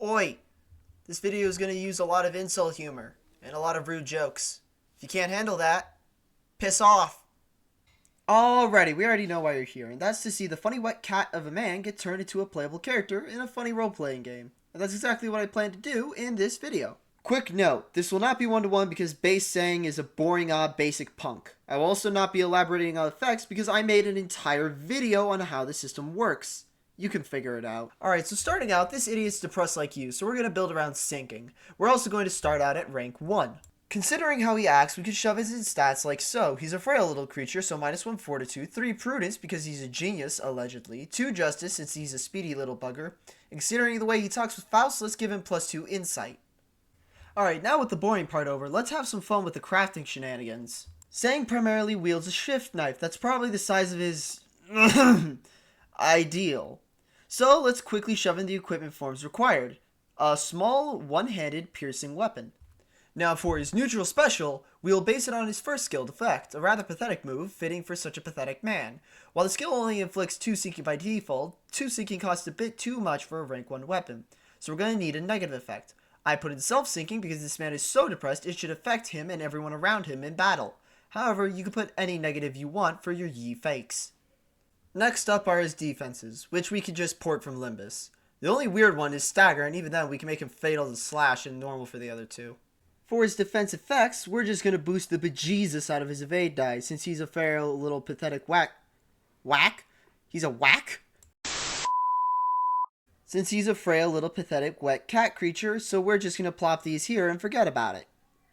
Oi! This video is going to use a lot of insult humor and a lot of rude jokes. If you can't handle that, piss off! Alrighty, we already know why you're here, and that's to see the funny wet cat of a man get turned into a playable character in a funny role-playing game. And that's exactly what I plan to do in this video. Quick note, this will not be one-to-one because YiSang is a boring basic punk. I will also not be elaborating on effects because I made an entire video on how the system works. You can figure it out. Alright, so starting out, this idiot's depressed like you, so we're going to build around sinking. We're also going to start out at rank 1. Considering how he acts, we could shove his stats like so. He's a frail little creature, so -1 fortitude, 3 prudence because he's a genius, allegedly, 2 justice since he's a speedy little bugger. And considering the way he talks with Faust, let's give him +2 insight. Alright, now with the boring part over, let's have some fun with the crafting shenanigans. Sang primarily wields a shift knife that's probably the size of his ideal. So let's quickly shove in the equipment forms required. A small, one-handed piercing weapon. Now for his neutral special, we will base it on his first skilled effect, a rather pathetic move fitting for such a pathetic man. While the skill only inflicts 2 sinking by default, 2 sinking costs a bit too much for a rank 1 weapon, so we're going to need a negative effect. I put in self-sinking because this man is so depressed it should affect him and everyone around him in battle. However, you can put any negative you want for your Yi fakes. Next up are his defenses, which we can just port from Limbus. The only weird one is Stagger, and even then we can make him fatal to Slash and normal for the other two. For his defense effects, we're just going to boost the bejesus out of his evade die, since he's a frail little pathetic whack? He's a whack? Since he's a frail little pathetic wet cat creature, so we're just going to plop these here and forget about it.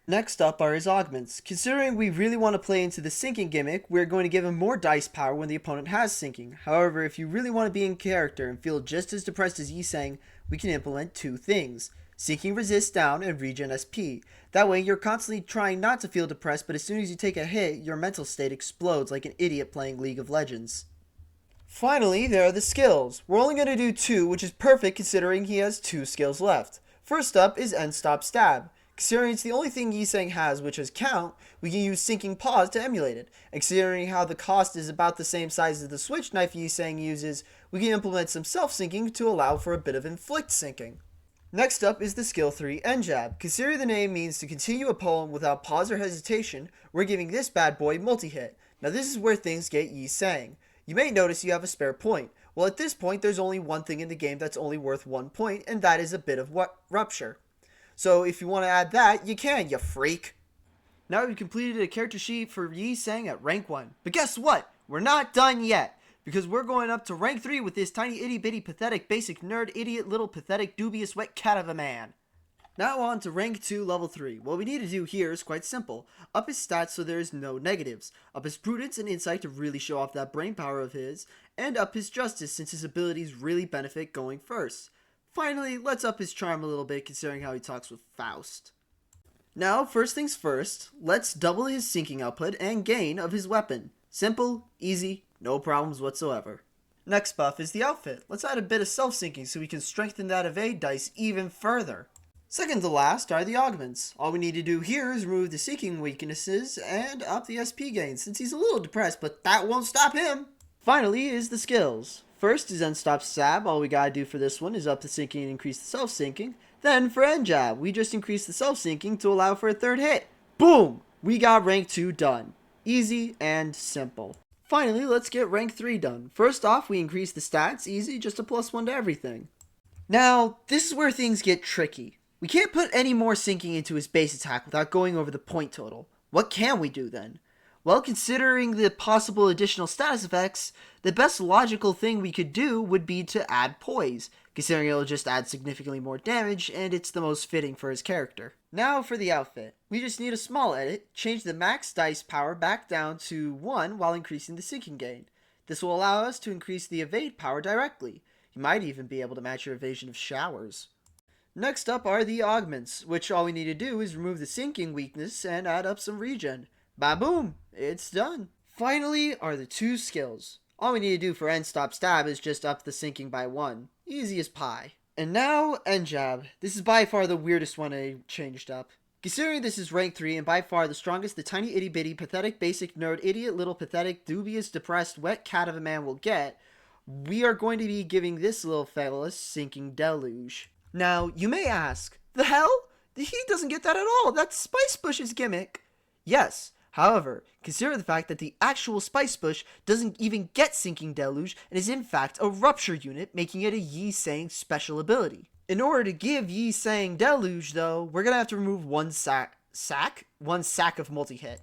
Next up are his augments. Considering we really want to play into the sinking gimmick, we're going to give him more dice power when the opponent has sinking. However, if you really want to be in character and feel just as depressed as YiSang, we can implement 2 things. Sinking resist down and regen SP. That way you're constantly trying not to feel depressed, but as soon as you take a hit, your mental state explodes like an idiot playing League of Legends. Finally, there are the skills. We're only going to do 2, which is perfect considering he has 2 skills left. First up is End Stop Stab. Considering it's the only thing YiSang has which has count, we can use Sinking Pause to emulate it. And considering how the cost is about the same size as the switch knife YiSang uses, we can implement some self-sinking to allow for a bit of inflict sinking. Next up is the skill 3 End Jab. Considering the name means to continue a poem without pause or hesitation, we're giving this bad boy multi-hit. Now this is where things get YiSang. You may notice you have a spare point. Well, at this point there's only one thing in the game that's only worth 1 point, and that is a bit of rupture. So if you want to add that, you can, you freak. Now we've completed a character sheet for YiSang at rank 1. But guess what? We're not done yet. Because we're going up to rank 3 with this tiny itty bitty pathetic basic nerd idiot little pathetic dubious wet cat of a man. Now on to rank 2 level 3. What we need to do here is quite simple. Up his stats so there is no negatives. Up his prudence and insight to really show off that brain power of his. And up his justice since his abilities really benefit going first. Finally, let's up his charm a little bit considering how he talks with Faust. Now, first things first, let's double his sinking output and gain of his weapon. Simple, easy, no problems whatsoever. Next buff is the outfit. Let's add a bit of self-sinking so we can strengthen that evade dice even further. Second to last are the augments. All we need to do here is remove the sinking weaknesses and up the SP gain since he's a little depressed, but that won't stop him. Finally is the skills. First is End Stop Stab. All we gotta do for this one is up the sinking and increase the self-sinking. Then for End Jab, we just increase the self-sinking to allow for a 3rd hit. Boom! We got rank 2 done. Easy and simple. Finally, let's get rank 3 done. First off, we increase the stats. Easy, just a +1 to everything. Now, this is where things get tricky. We can't put any more sinking into his base attack without going over the point total. What can we do then? Well, considering the possible additional status effects, the best logical thing we could do would be to add poise, considering it'll just add significantly more damage, and it's the most fitting for his character. Now for the outfit. We just need a small edit, change the max dice power back down to 1 while increasing the sinking gain. This will allow us to increase the evade power directly. You might even be able to match your evasion of showers. Next up are the augments, which all we need to do is remove the sinking weakness and add up some regen. Ba-boom! It's done. Finally are the 2 skills. All we need to do for End Stop Stab is just up the sinking by 1. Easy as pie. And now, End Jab. This is by far the weirdest one I changed up. Considering this is rank 3 and by far the strongest the tiny itty bitty pathetic basic nerd idiot little pathetic dubious depressed wet cat of a man will get, we are going to be giving this little fella Sinking Deluge. Now, you may ask, the hell? He doesn't get that at all. That's Spice Bush's gimmick. Yes, however, consider the fact that the actual Spice Bush doesn't even get Sinking Deluge and is in fact a Rupture unit, making it a YiSang special ability. In order to give YiSang Deluge, though, we're gonna have to remove one sack of multi-hit.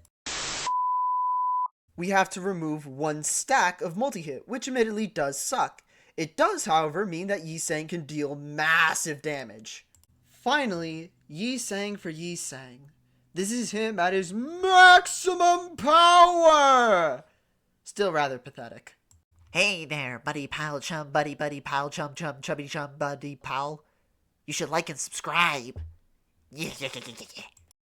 We have to remove one stack of multi-hit, which admittedly does suck. It does, however, mean that YiSang can deal massive damage. Finally, YiSang for YiSang. This is him at his maximum power! Still rather pathetic. Hey there, buddy pal chum, buddy pal chum chum, chubby chum, buddy pal. You should like and subscribe. Yeah.